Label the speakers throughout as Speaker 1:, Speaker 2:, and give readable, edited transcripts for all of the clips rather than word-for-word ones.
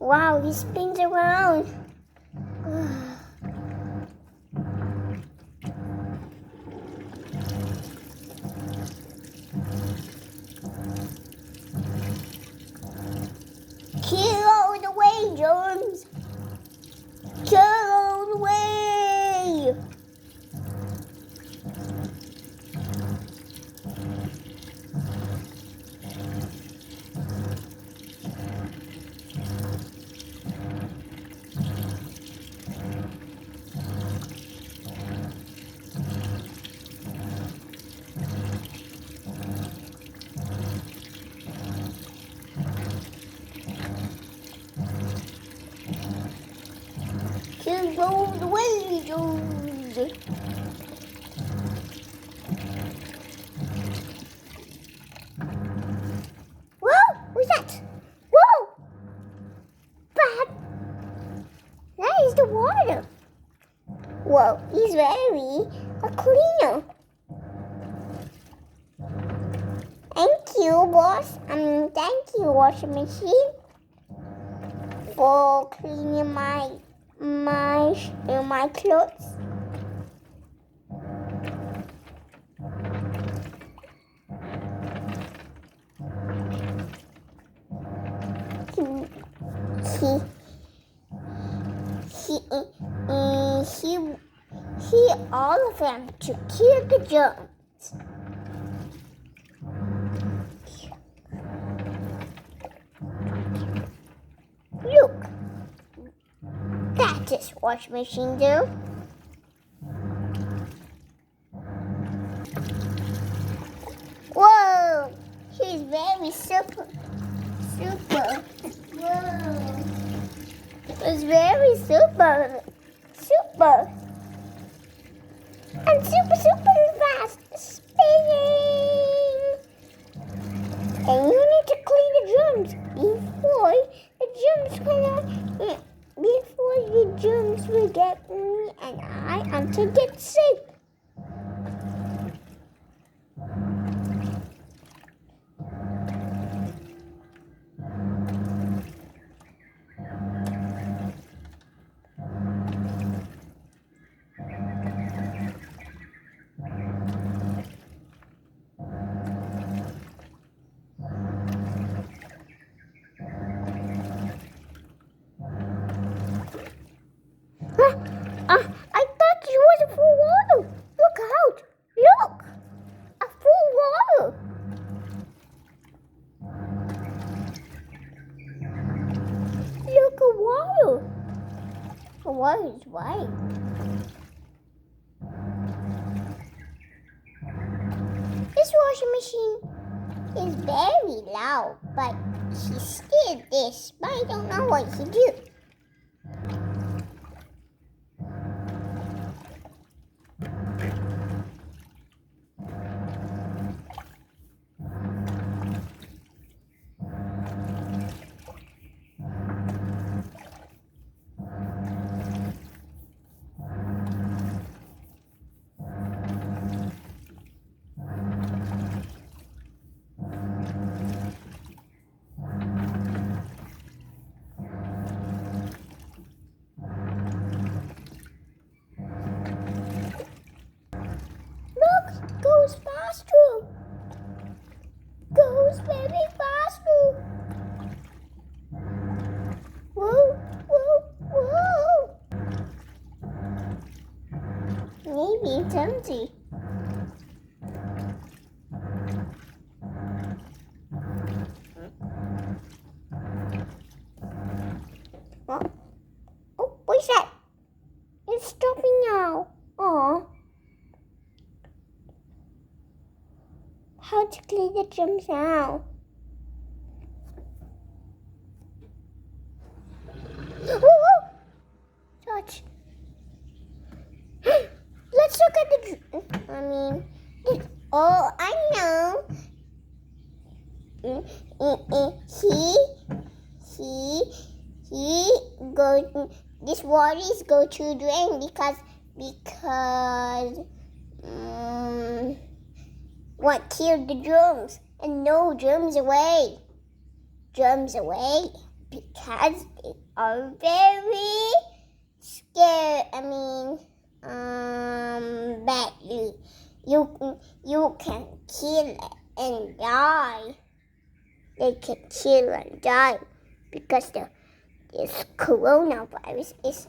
Speaker 1: Wow, he spins around. Kill all the way, germs. Kill all the way. Kill all the way, germs. Whoa! What's that? Whoa! But that is the water. Whoa, he's very a cleaner. Thank you, boss. Thank you, washing machine, for cleaning my clothes. He all of them to kill the germs. Look, that is washing machine do. Whoa, he's very super. Whoa, it's very super. And super fast spinning. And you need to clean the germs before the germs will get me and I until get sick. I thought it was a full water. Look out! Look! A full water. Look, a water. The water is white. This washing machine is very loud, but he still this. But I don't know what he do. Goes faster. Goes very faster. Whoa. Maybe it's empty. Oh, what's that? It's stopping now. Oh. How to clean the germs now? Whoa! Touch. Let's look at the. Oh, I know. He go. This water is go to drain because what killed the germs and no germs away. Germs away. because they are very scared. Badly. You can kill it and die. They can kill and die because this coronavirus is.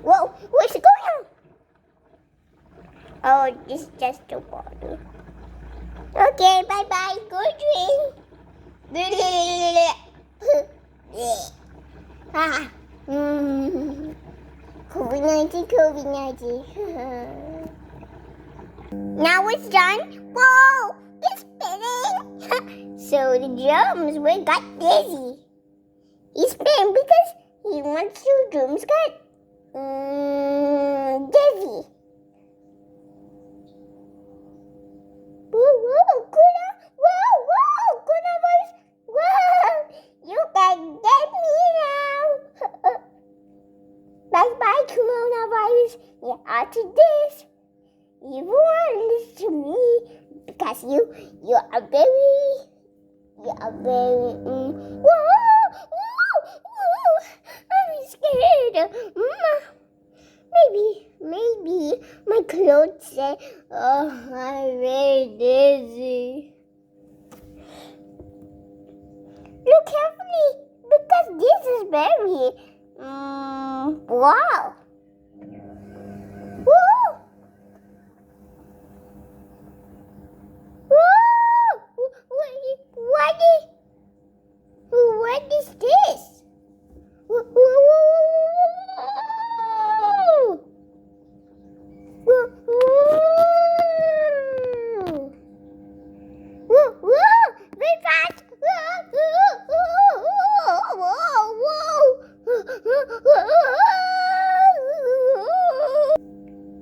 Speaker 1: Whoa! What's going on? Oh, this is just the water. Okay, bye bye. Good dream. Ah. COVID-19, COVID-19. Now it's done. Whoa! It's spinning. So the drums got dizzy. He's spinning because he wants to drums got dizzy. Whoa, coronavirus. Whoa, you can get me now. Bye, coronavirus. You after this. You won't listen to me because you are very. Whoa, I'm scared. Maybe my clothes say, oh, I'm very dizzy. Look carefully because this is very, wow. Whoa! What is this? Very fast!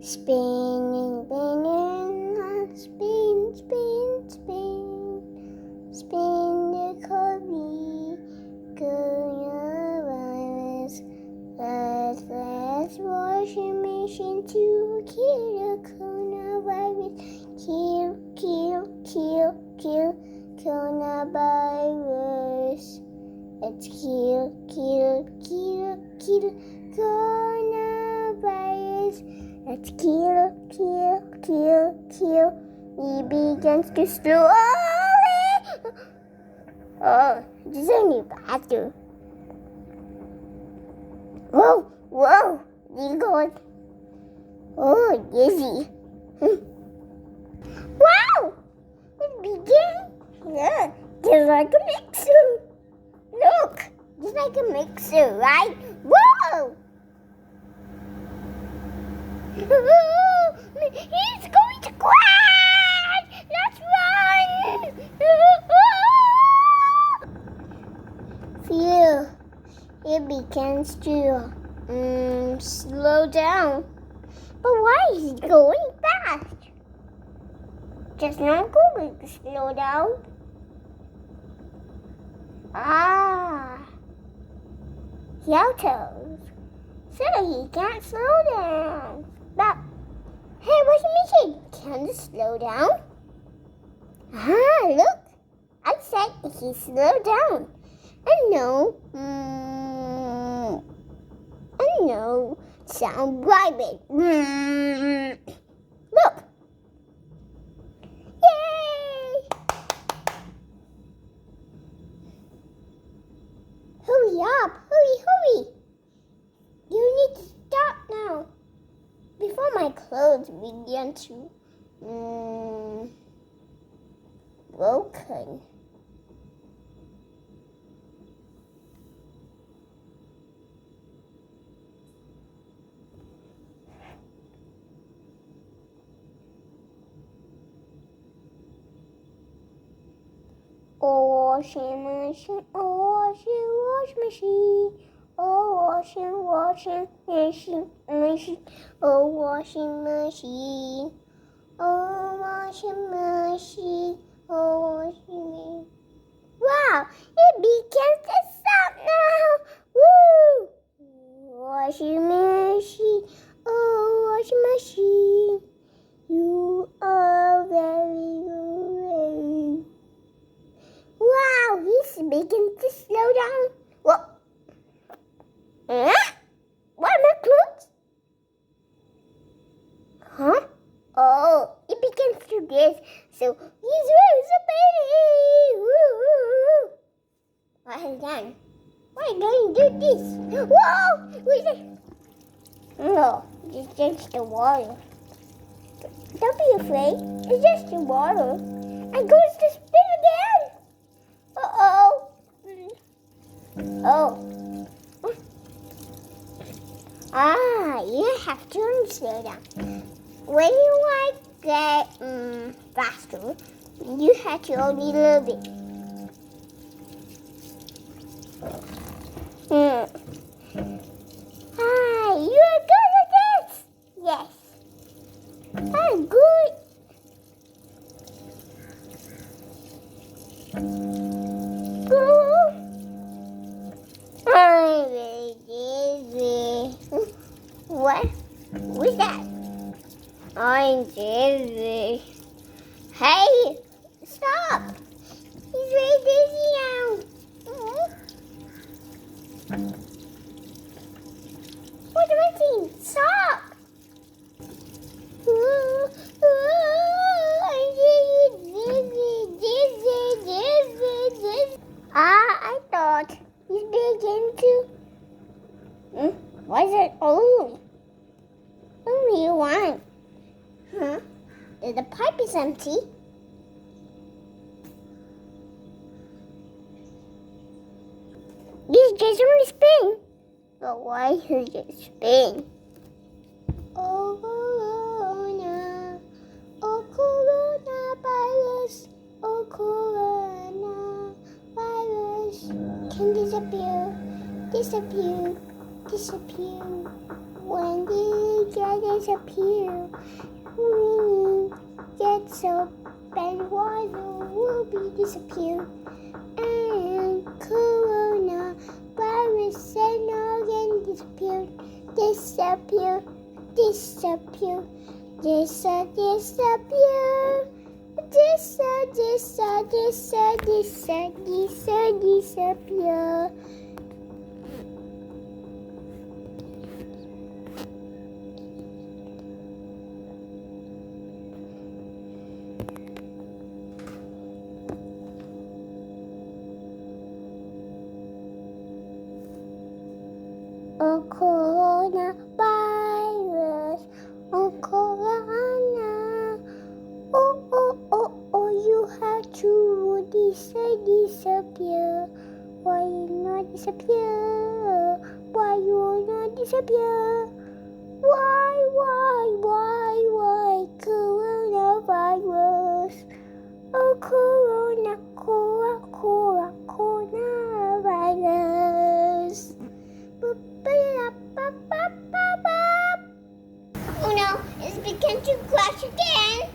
Speaker 1: Spinning, spin the coronavirus. Let's washing machine to kill the coronavirus. Kill coronavirus. Let's kill coronavirus. Let's kill. He begins to slowly. Oh, this is a new bathroom. Whoa, you going? Oh, dizzy. Wow, it began. Yeah, just like a mixer. Look, just like a mixer, right? Whoa! He's going to crash! Let's run! Phew, it begins to slow down. But why is he going fast? Just not going to slow down. He autos. So he can't slow down. But, hey, washing machine, can you slow down? Look. I said he slowed down. And no, sound private. Look. Yay! Hurry up, hurry. You need to stop now. Before my clothes begin to broken. Oh, washing machine, oh, washing machine. Oh, washing machine. Oh, washing machine. Oh, washing machine. Oh, washing machine. Wow, it begins to stop now. Woo! Washing machine. Oh, washing machine. You are very good. Wow, he's beginning to slow down. No, it's just the water. Don't be afraid. It's just the water. And goes to spin again. Uh-oh. Oh. You have to slow down. When you want to get faster, you have to only a little bit. You are good at this. Yes. I'm good. I'm very dizzy. What? What's that? I'm dizzy. Hey, stop! He's very dizzy now. What am I saying? Stop! I thought he's begin to. Why is it only one? Huh? The pipe is empty. These guys only spin. But why does it spin? Oh Corona, oh coronavirus, oh coronavirus can disappear. When the gas disappear, we get soap and water will be disappear. And coronavirus and organ disappear. Disappear. Disappear. Oh, coronavirus. Oh, corona. Oh, you have to disappear. Why you not disappear? Why you not disappear? Why, coronavirus? Oh, coronavirus. Oh no, it's beginning to crash again.